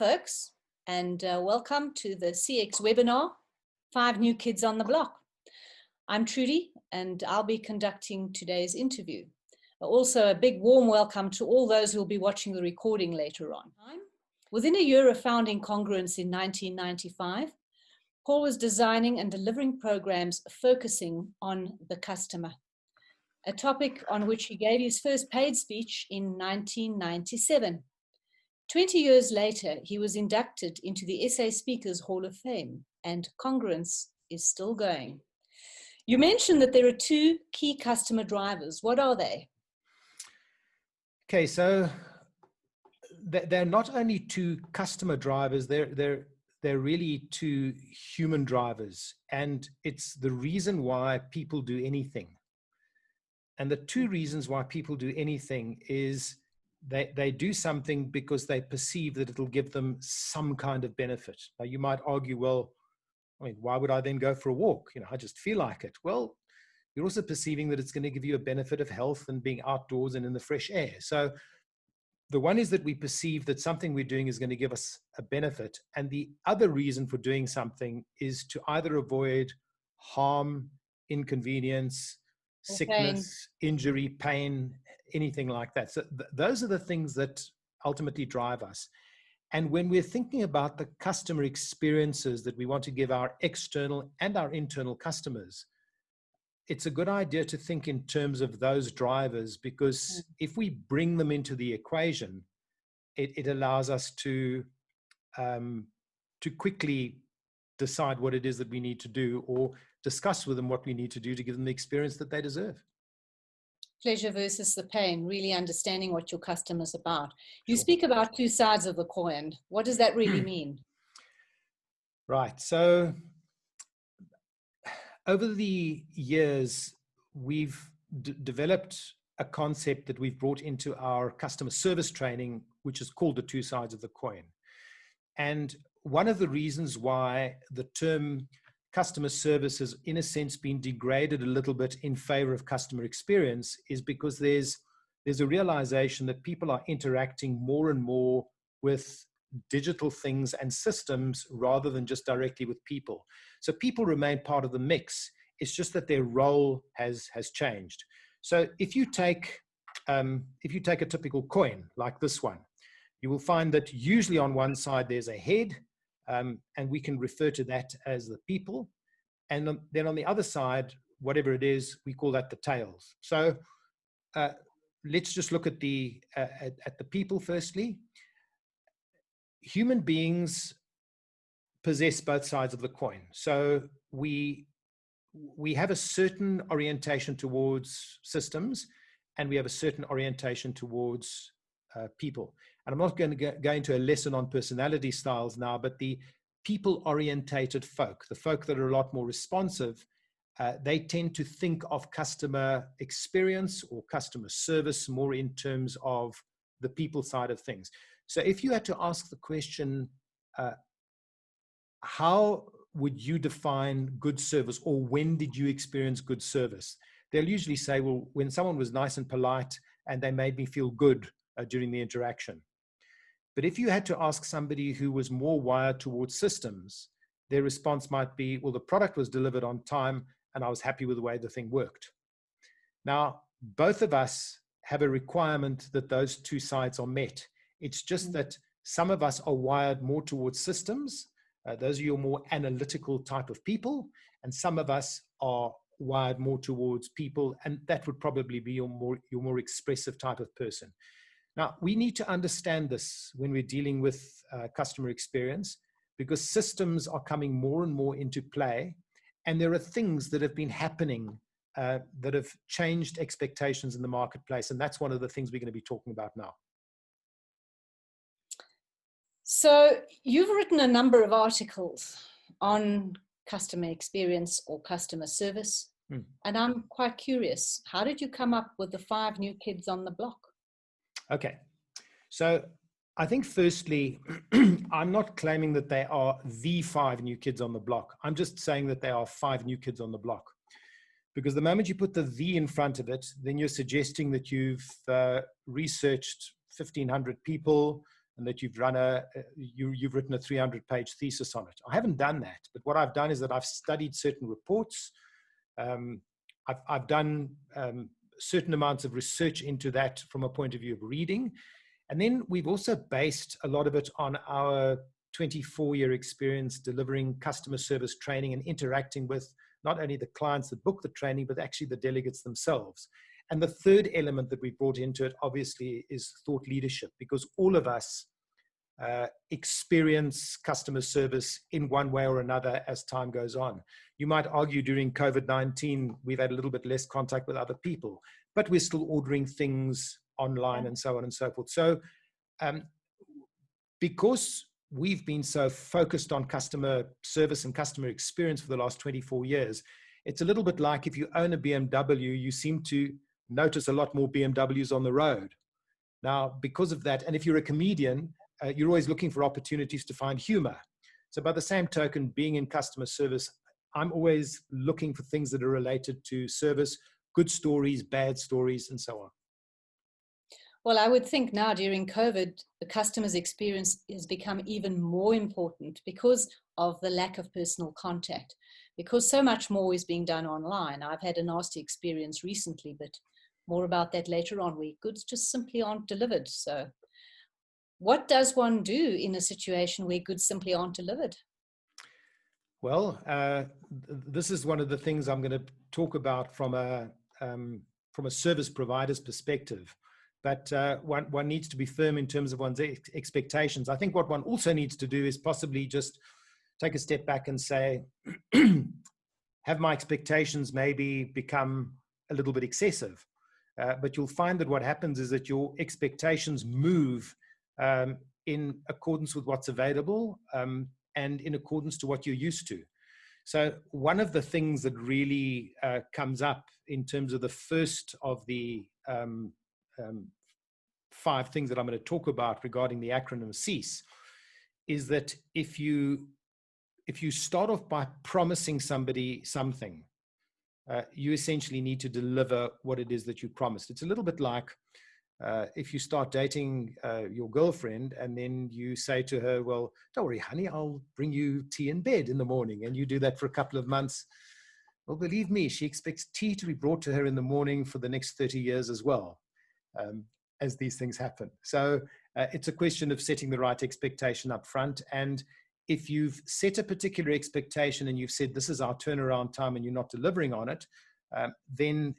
folks, and welcome to the CX webinar, 5 New Kids on the Block. I'm Trudi, and I'll be conducting today's interview. Also, a big warm welcome to all those who will be watching the recording later on. Within a year of founding Congruence in 1995, Paul was designing and delivering programs focusing on the customer, a topic on which he gave his first paid speech in 1997. 20 years later, he was inducted into the SA Speakers Hall of Fame, and Congruence is still going. You mentioned that there are 2 key customer drivers. What are they? Okay, so they're not only 2 customer drivers, they're really 2 human drivers, and it's the reason why people do anything. And the 2 reasons why people do anything is they do something because they perceive that it'll give them some kind of benefit. Now, you might argue, well, I mean, why would I then go for a walk? You know, I just feel like it. Well, you're also perceiving that it's going to give you a benefit of health and being outdoors and in the fresh air. So the one is that we perceive that something we're doing is going to give us a benefit. And the other reason for doing something is to either avoid harm, inconvenience, sickness, injury, pain, anything like that. So those are the things that ultimately drive us. And when we're thinking about the customer experiences that we want to give our external and our internal customers, it's a good idea to think in terms of those drivers, because if we bring them into the equation, it allows us to quickly decide what it is that we need to do, or discuss with them what we need to do to give them the experience that they deserve. Pleasure versus the pain, really understanding what your customer's about. You speak about 2 sides of the coin. What does that really mean? Right. So over the years, we've developed a concept that we've brought into our customer service training, which is called the 2 sides of the coin. And one of the reasons why the term customer service has, in a sense, been degraded a little bit in favor of customer experience is because there's a realization that people are interacting more and more with digital things and systems rather than just directly with people. So people remain part of the mix. It's just that their role has changed. So if you take a typical coin like this one, you will find that usually on one side there's a head, and we can refer to that as the people. And then on the other side, whatever it is, we call that the tails. So let's just look at the people firstly. Human beings possess both sides of the coin. So we have a certain orientation towards systems, and we have a certain orientation towards people. And I'm not going to go into a lesson on personality styles now, but the people-orientated folk, the folk that are a lot more responsive, they tend to think of customer experience or customer service more in terms of the people side of things. So if you had to ask the question, how would you define good service, or when did you experience good service? They'll usually say, well, when someone was nice and polite and they made me feel good during the interaction. But if you had to ask somebody who was more wired towards systems, their response might be, well, the product was delivered on time and I was happy with the way the thing worked. Now, both of us have a requirement that those 2 sides are met. It's just that some of us are wired more towards systems. Those are your more analytical type of people. And some of us are wired more towards people. And that would probably be your more expressive type of person. Now, we need to understand this when we're dealing with customer experience, because systems are coming more and more into play. And there are things that have been happening that have changed expectations in the marketplace. And that's one of the things we're going to be talking about now. So you've written a number of articles on customer experience or customer service. And I'm quite curious, how did you come up with the 5 new kids on the block? Okay, so I think firstly, I'm not claiming that they are the 5 new kids on the block. I'm just saying that they are 5 new kids on the block. Because the moment you put the in front of it, then you're suggesting that you've researched 1,500 people, and that you've written a 300-page thesis on it. I haven't done that, but what I've done is that I've studied certain reports. I've done certain amounts of research into that from a point of view of reading. And then we've also based a lot of it on our 24-year experience delivering customer service training and interacting with not only the clients that book the training, but actually the delegates themselves. And the third element that we brought into it, obviously, is thought leadership, because all of us experience customer service in one way or another as time goes on. You might argue during COVID-19, we've had a little bit less contact with other people, but we're still ordering things online and so on and so forth. So because we've been so focused on customer service and customer experience for the last 24 years, it's a little bit like if you own a BMW, you seem to notice a lot more BMWs on the road. Now, because of that, and if you're a comedian, you're always looking for opportunities to find humor. So by the same token, being in customer service, I'm always looking for things that are related to service, good stories, bad stories, and so on. Well, I would think now during COVID, the customer's experience has become even more important because of the lack of personal contact, because so much more is being done online. I've had a nasty experience recently, but more about that later on, where goods just simply aren't delivered. So what does one do in a situation where goods simply aren't delivered? Well, this is one of the things I'm going to talk about from a service provider's perspective. But one needs to be firm in terms of one's expectations. I think what one also needs to do is possibly just take a step back and say, have my expectations maybe become a little bit excessive? But you'll find that what happens is that your expectations move in accordance with what's available and in accordance to what you're used to. So one of the things that really comes up in terms of the first of the 5 things that I'm going to talk about regarding the acronym CEASE is that if you start off by promising somebody something, you essentially need to deliver what it is that you promised. It's a little bit like if you start dating your girlfriend and then you say to her, well, don't worry, honey, I'll bring you tea in bed in the morning. And you do that for a couple of months. Well, believe me, she expects tea to be brought to her in the morning for the next 30 years as well, as these things happen. So it's a question of setting the right expectation up front. And if you've set a particular expectation and you've said, this is our turnaround time and you're not delivering on it, then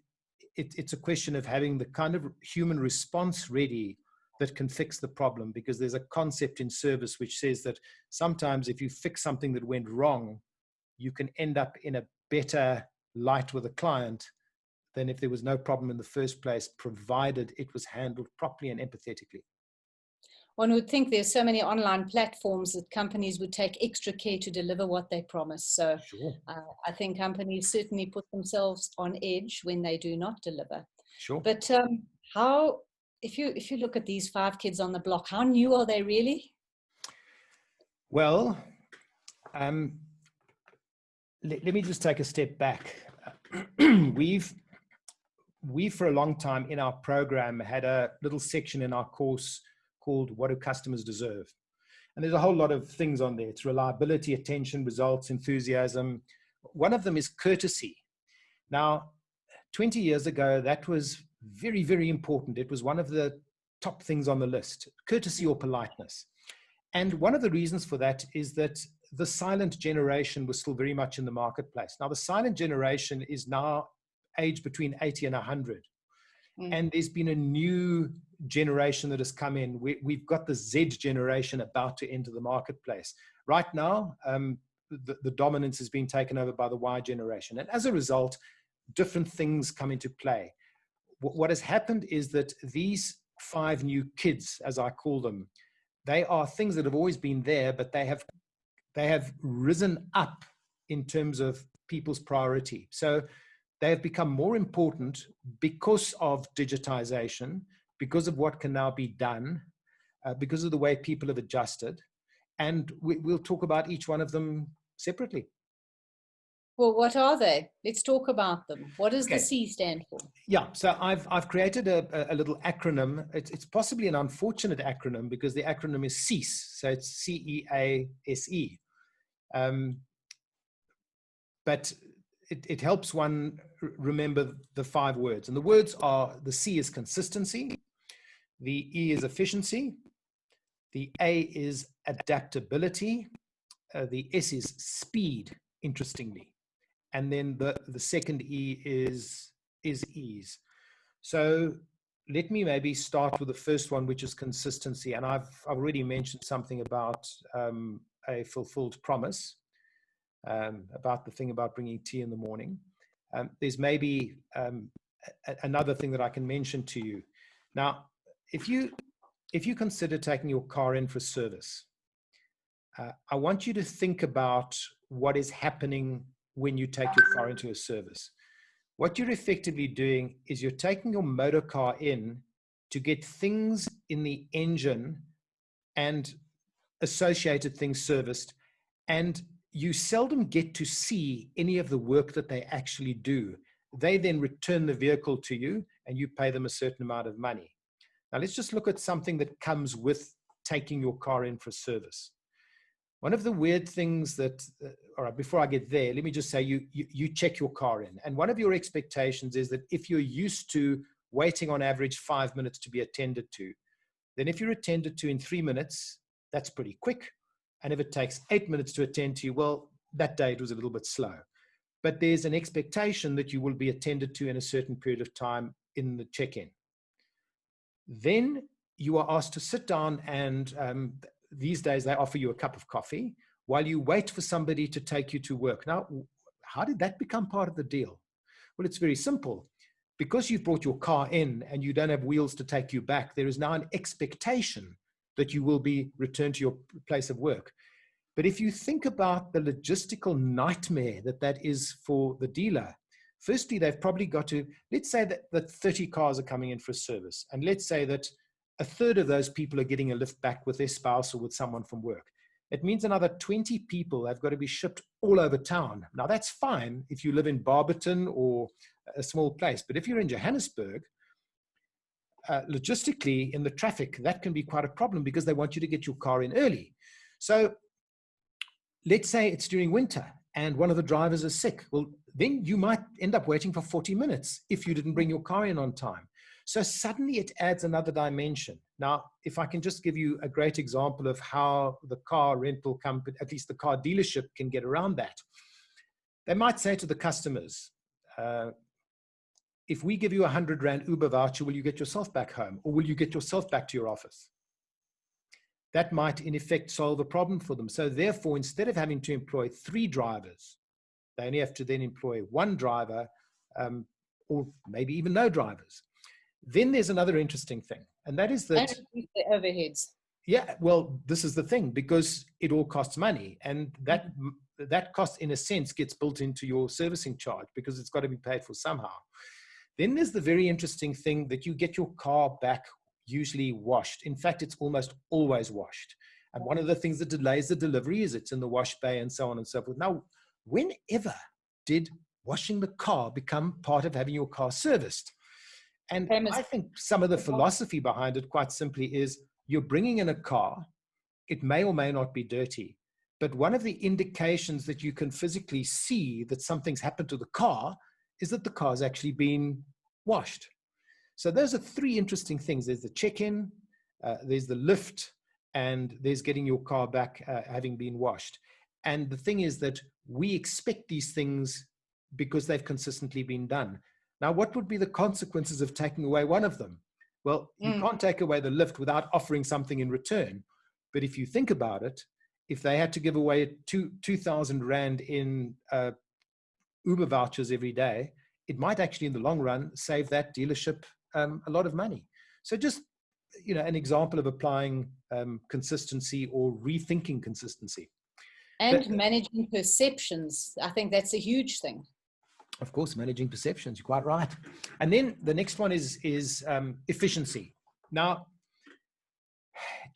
it's a question of having the kind of human response ready that can fix the problem, because there's a concept in service which says that sometimes if you fix something that went wrong, you can end up in a better light with a client than if there was no problem in the first place, provided it was handled properly and empathetically. One would think there's so many online platforms that companies would take extra care to deliver what they promise. So Sure. I think companies certainly put themselves on edge when they do not deliver. Sure. But if you look at these 5 kids on the block, how new are they really? Well, let me just take a step back. We've for a long time in our program had a little section in our course called What Do Customers Deserve? And there's a whole lot of things on there. It's reliability, attention, results, enthusiasm. One of them is courtesy. Now, 20 years ago, that was very, very important. It was one of the top things on the list, courtesy or politeness. And one of the reasons for that is that the silent generation was still very much in the marketplace. Now, the silent generation is now aged between 80 and 100. And there's been a new generation that has come in. We've got the Z generation about to enter the marketplace. Right now, the dominance is being taken over by the Y generation. And as a result, different things come into play. What has happened is that these 5 new kids, as I call them, they are things that have always been there, but they have risen up in terms of people's priority. So they have become more important because of digitization, because of what can now be done, because of the way people have adjusted. And we'll talk about each one of them separately. Well, what are they? Let's talk about them. What does the Okay. C stand for? Yeah, so I've created a little acronym. It's possibly an unfortunate acronym because the acronym is CEASE. So it's CEASE. But it helps one remember the 5 words. And the words are, the C is consistency, the E is efficiency, the A is adaptability, the S is speed, interestingly. And then the second E is ease. So let me maybe start with the first one, which is consistency. And I've already mentioned something about a fulfilled promise, about the thing about bringing tea in the morning. There's maybe another thing that I can mention to you. Now, if you consider taking your car in for service, I want you to think about what is happening when you take your car into a service. What you're effectively doing is you're taking your motor car in to get things in the engine and associated things serviced, and you seldom get to see any of the work that they actually do. They then return the vehicle to you and you pay them a certain amount of money. Now let's just look at something that comes with taking your car in for service. One of the weird things that, all right, before I get there, let me just say you check your car in. And one of your expectations is that if you're used to waiting on average 5 minutes to be attended to, then if you're attended to in 3 minutes, that's pretty quick. And if it takes 8 minutes to attend to you, well, that day it was a little bit slow. But there's an expectation that you will be attended to in a certain period of time in the check-in. Then you are asked to sit down, and these days they offer you a cup of coffee while you wait for somebody to take you to work. Now, how did that become part of the deal? Well, it's very simple. Because you've brought your car in and you don't have wheels to take you back, there is now an expectation that you will be returned to your place of work. But if you think about the logistical nightmare that is for the dealer, firstly, they've probably got to, let's say that 30 cars are coming in for a service. And let's say that a third of those people are getting a lift back with their spouse or with someone from work. It means another 20 people have got to be shipped all over town. Now, that's fine if you live in Barberton or a small place. But if you're in Johannesburg, logistically in the traffic, that can be quite a problem because they want you to get your car in early. So let's say it's during winter and one of the drivers is sick. Well, then you might end up waiting for 40 minutes if you didn't bring your car in on time. So suddenly it adds another dimension. Now, if I can just give you a great example of how the car rental company, at least the car dealership, can get around that. They might say to the customers, if we give you 100 Rand Uber voucher, will you get yourself back home? Or will you get yourself back to your office? That might, in effect, solve a problem for them. So therefore, instead of having to employ 3 drivers, they only have to then employ 1 driver, or maybe even no drivers. Then there's another interesting thing, and that is that— And reduce the overheads. Yeah, well, this is the thing, because it all costs money, and that cost, in a sense, gets built into your servicing charge because it's got to be paid for somehow. Then there's the very interesting thing that you get your car back usually washed. In fact, it's almost always washed. And one of the things that delays the delivery is it's in the wash bay and so on and so forth. Now, whenever did washing the car become part of having your car serviced? And I think some of the philosophy behind it, quite simply, is you're bringing in a car. It may or may not be dirty, but one of the indications that you can physically see that something's happened to the car is that the car's actually been washed. So those are 3 interesting things. There's the check-in, there's the lift, and there's getting your car back having been washed. And the thing is that we expect these things because they've consistently been done. Now, what would be the consequences of taking away one of them? Well, you can't take away the lift without offering something in return. But if you think about it, if they had to give away 2,000 Rand in Uber vouchers every day, it might actually, in the long run, save that dealership a lot of money. So just, an example of applying consistency or rethinking consistency. And managing perceptions. I think that's a huge thing. Of course, managing perceptions, you're quite right. And then the next one is efficiency. Now,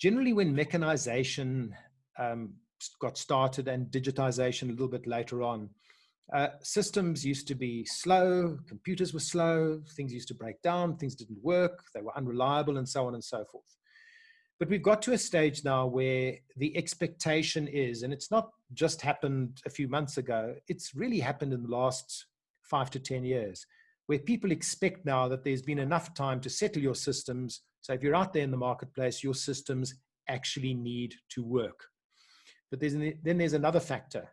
generally when mechanization got started and digitization a little bit later on, Systems used to be slow, computers were slow, things used to break down, things didn't work, they were unreliable, and so on and so forth. But we've got to a stage now where the expectation is, and it's not just happened a few months ago, it's really happened in the last 5 to 10 years, where people expect now that there's been enough time to settle your systems. So if you're out there in the marketplace, your systems actually need to work. But then there's another factor.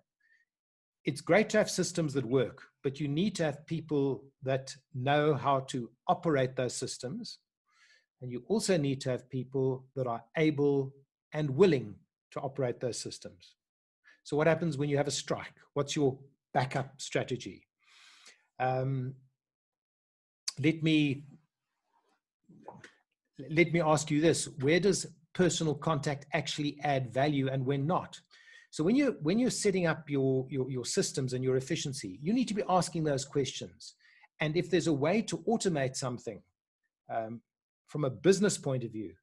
It's great to have systems that work, but you need to have people that know how to operate those systems. And you also need to have people that are able and willing to operate those systems. So what happens when you have a strike? What's your backup strategy? Let me ask you this. Where does personal contact actually add value and when not? So when you're setting up your systems and your efficiency, you need to be asking those questions. And if there's a way to automate something, from a business point of view,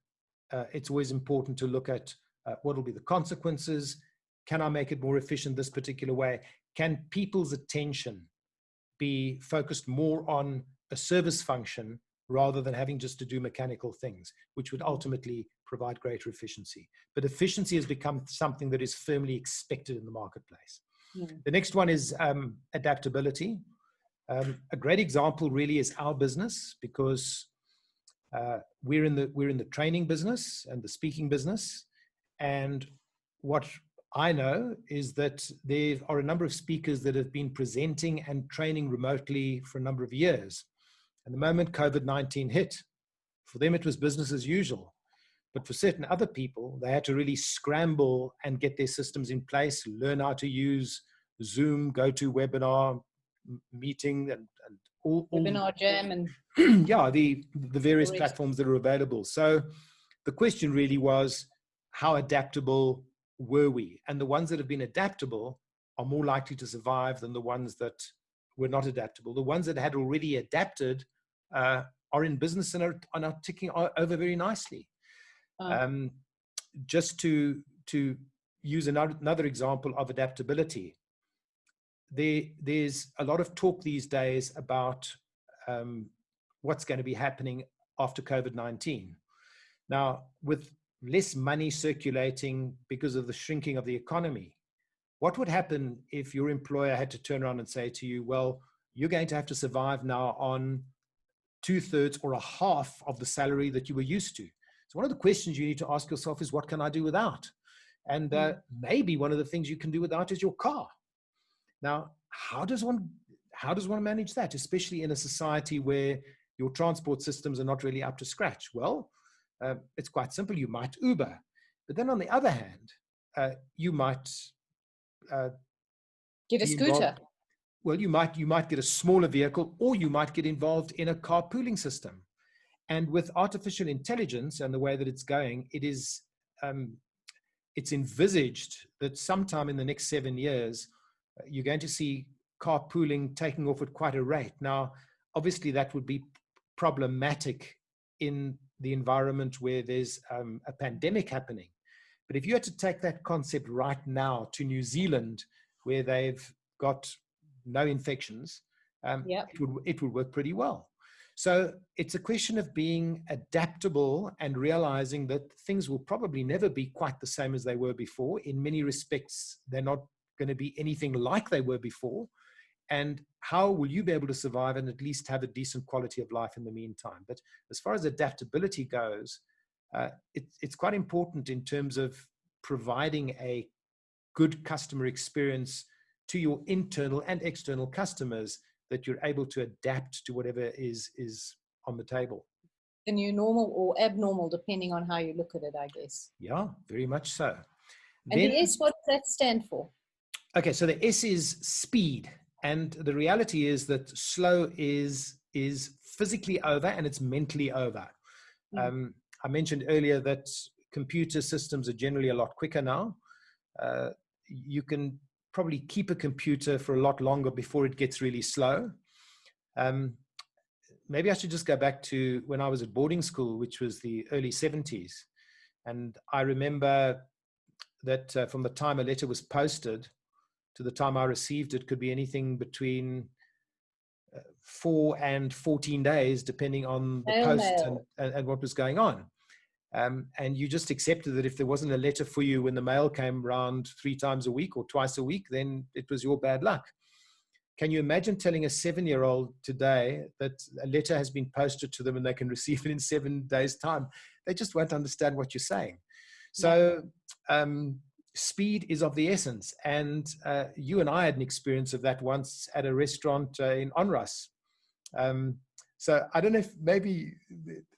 it's always important to look at what will be the consequences. Can I make it more efficient this particular way? Can people's attention be focused more on a service function rather than having just to do mechanical things, which would ultimately provide greater efficiency? But efficiency has become something that is firmly expected in the marketplace. The next one is adaptability. A great example really is our business, because we're in the training business and the speaking business. And what I know is that there are a number of speakers that have been presenting and training remotely for a number of years. And the moment COVID-19 hit, for them it was business as usual. But for certain other people, they had to really scramble and get their systems in place, learn how to use Zoom, GoToWebinar, meeting, and all Webinar Jam, and yeah, the various platforms that are available. So the question really was, how adaptable were we? And the ones that have been adaptable are more likely to survive than the ones that were not adaptable. The ones that had already adapted are in business and are ticking over very nicely. Just to use another example of adaptability, there's a lot of talk these days about what's going to be happening after COVID-19. Now, with less money circulating because of the shrinking of the economy, what would happen if your employer had to turn around and say to you, well, you're going to have to survive now on 2/3 or a half of the salary that you were used to? So one of the questions you need to ask yourself is, what can I do without? And maybe one of the things you can do without is your car. Now, how does one manage that, especially in a society where your transport systems are not really up to scratch? Well, it's quite simple. You might Uber, but then on the other hand, you might get a scooter. Well, you might get a smaller vehicle, or you might get involved in a carpooling system. And with artificial intelligence and the way that it's going, it's envisaged that sometime in the next 7 years, you're going to see carpooling taking off at quite a rate. Now, obviously, that would be problematic in the environment where there's a pandemic happening. But if you had to take that concept right now to New Zealand, where they've got no infections, it would work pretty well. So it's a question of being adaptable and realizing that things will probably never be quite the same as they were before. In many respects, they're not going to be anything like they were before. And how will you be able to survive and at least have a decent quality of life in the meantime? But as far as adaptability goes, it's quite important in terms of providing a good customer experience to your internal and external customers, that you're able to adapt to whatever is on the table. The new normal or abnormal, depending on how you look at it, I guess. Yeah, very much so. And the S, what does that stand for? Okay, so the S is speed. And the reality is that slow is physically over and it's mentally over. I mentioned earlier that computer systems are generally a lot quicker now. You can probably keep a computer for a lot longer before it gets really slow. Maybe I should just go back to when I was at boarding school, which was the early 70s. And I remember that from the time a letter was posted to the time I received it could be anything between 4 and 14 days, depending on the post and what was going on. And you just accepted that if there wasn't a letter for you when the mail came around 3 times a week or twice a week, then it was your bad luck. Can you imagine telling a 7-year-old today that a letter has been posted to them and they can receive it in 7 days' time? They just won't understand what you're saying. So speed is of the essence. And you and I had an experience of that once at a restaurant in Onras. So I don't know if maybe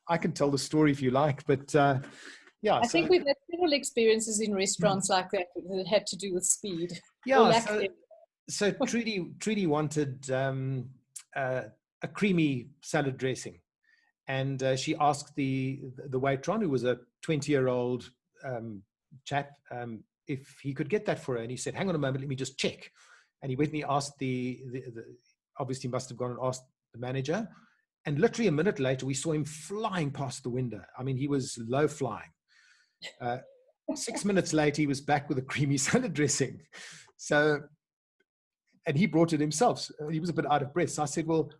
I can tell the story if you like, but yeah. I think we've had several experiences in restaurants like that that had to do with speed. Yeah. So Trudi wanted a creamy salad dressing, and she asked the waiter, who was a 20-year-old chap, if he could get that for her. And he said, "Hang on a moment, let me just check." And he went and he asked obviously must have gone and asked the manager. And literally a minute later, we saw him flying past the window. I mean, he was low flying. 6 minutes later, he was back with a creamy salad dressing. And he brought it himself. He was a bit out of breath. So I said, "Well,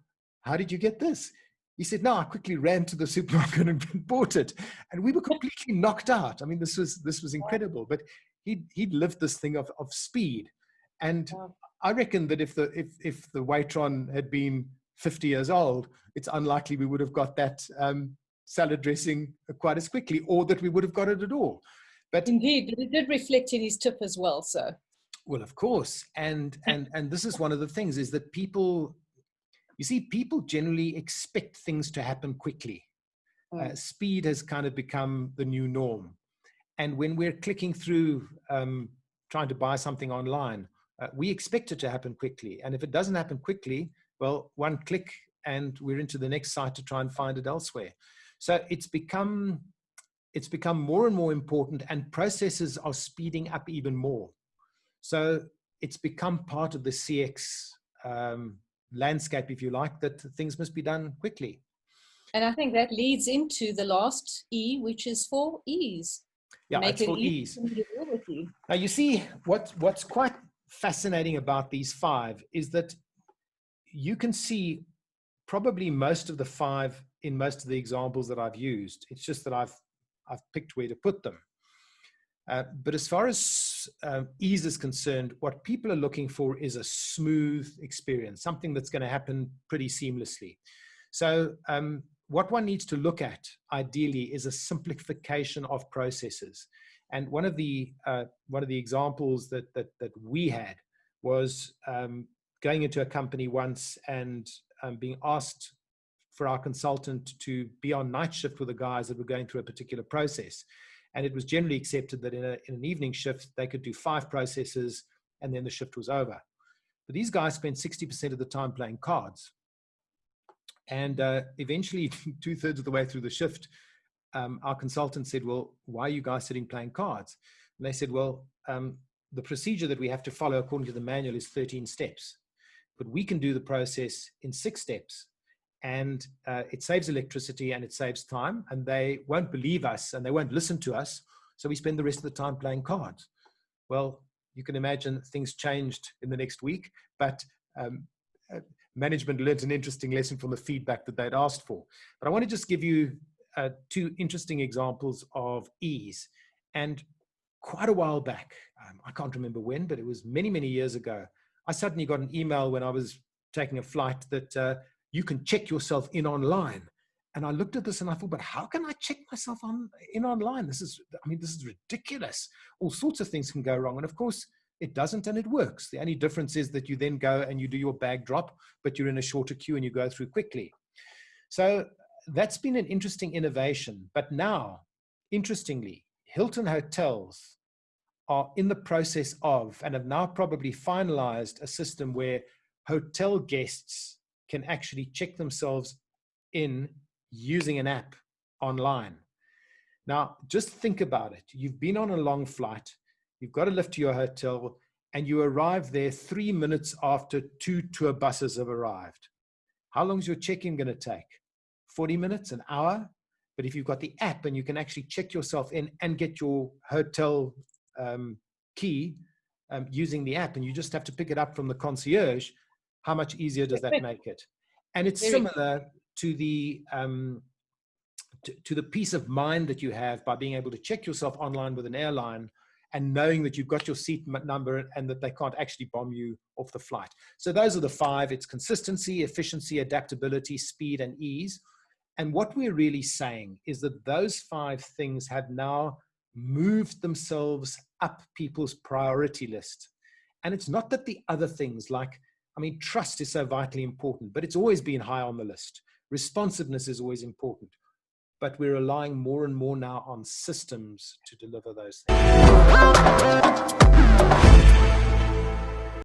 how did you get this?" He said, "No, I quickly ran to the supermarket and bought it." And we were completely knocked out. I mean, this was incredible. But he'd lived this thing of speed. And I reckon that if the waitron had been 50 years old, it's unlikely we would have got that salad dressing quite as quickly, or that we would have got it at all. But indeed, but it did reflect in his tip as well. So, well, of course, and this is one of the things, is that people generally expect things to happen quickly. Speed has kind of become the new norm, and when we're clicking through trying to buy something online, we expect it to happen quickly, and if it doesn't happen quickly, well, one click and we're into the next site to try and find it elsewhere. So it's become more and more important, and processes are speeding up even more. So it's become part of the CX landscape, if you like, that things must be done quickly. And I think that leads into the last E, which is for ease. Yeah, it's for ease. Now, you see, what's quite fascinating about these 5 is that you can see probably most of the 5 in most of the examples that I've used. It's just that I've picked where to put them. But as far as ease is concerned, what people are looking for is a smooth experience, something that's going to happen pretty seamlessly. So what one needs to look at, ideally, is a simplification of processes. And one of the examples that we had was going into a company once and being asked for our consultant to be on night shift with the guys that were going through a particular process. And it was generally accepted that in an evening shift, they could do 5 processes and then the shift was over. But these guys spent 60% of the time playing cards. And eventually, 2/3 of the way through the shift, our consultant said, "Well, why are you guys sitting playing cards?" And they said, "Well, the procedure that we have to follow according to the manual is 13 steps. But we can do the process in 6 steps. And it saves electricity and it saves time, and they won't believe us and they won't listen to us. So we spend the rest of the time playing cards." Well, you can imagine things changed in the next week, but management learned an interesting lesson from the feedback that they'd asked for. But I want to just give you 2 interesting examples of ease. And quite a while back, I can't remember when, but it was many, many years ago, I suddenly got an email when I was taking a flight that you can check yourself in online. And I looked at this and I thought, but how can I check myself in online? This is ridiculous. All sorts of things can go wrong. And of course, it doesn't, and it works. The only difference is that you then go and you do your bag drop, but you're in a shorter queue and you go through quickly. So that's been an interesting innovation. But now, interestingly, Hilton hotels are in the process of, and have now probably finalized, a system where hotel guests can actually check themselves in using an app online. Now, just think about it. You've been on a long flight, you've got to lift to your hotel, and you arrive there 3 minutes after 2 tour buses have arrived. How long is your check-in going to take? 40 minutes, an hour? But if you've got the app and you can actually check yourself in and get your hotel key using the app and you just have to pick it up from the concierge, how much easier does that make it? And it's similar to the peace of mind that you have by being able to check yourself online with an airline and knowing that you've got your seat number and that they can't actually bomb you off the flight. So those are the 5. It's consistency, efficiency, adaptability, speed, and ease. And what we're really saying is that those 5 things have now moved themselves up people's priority list. And it's not that the other things trust is so vitally important, but it's always been high on the list. Responsiveness is always important. But we're relying more and more now on systems to deliver those things.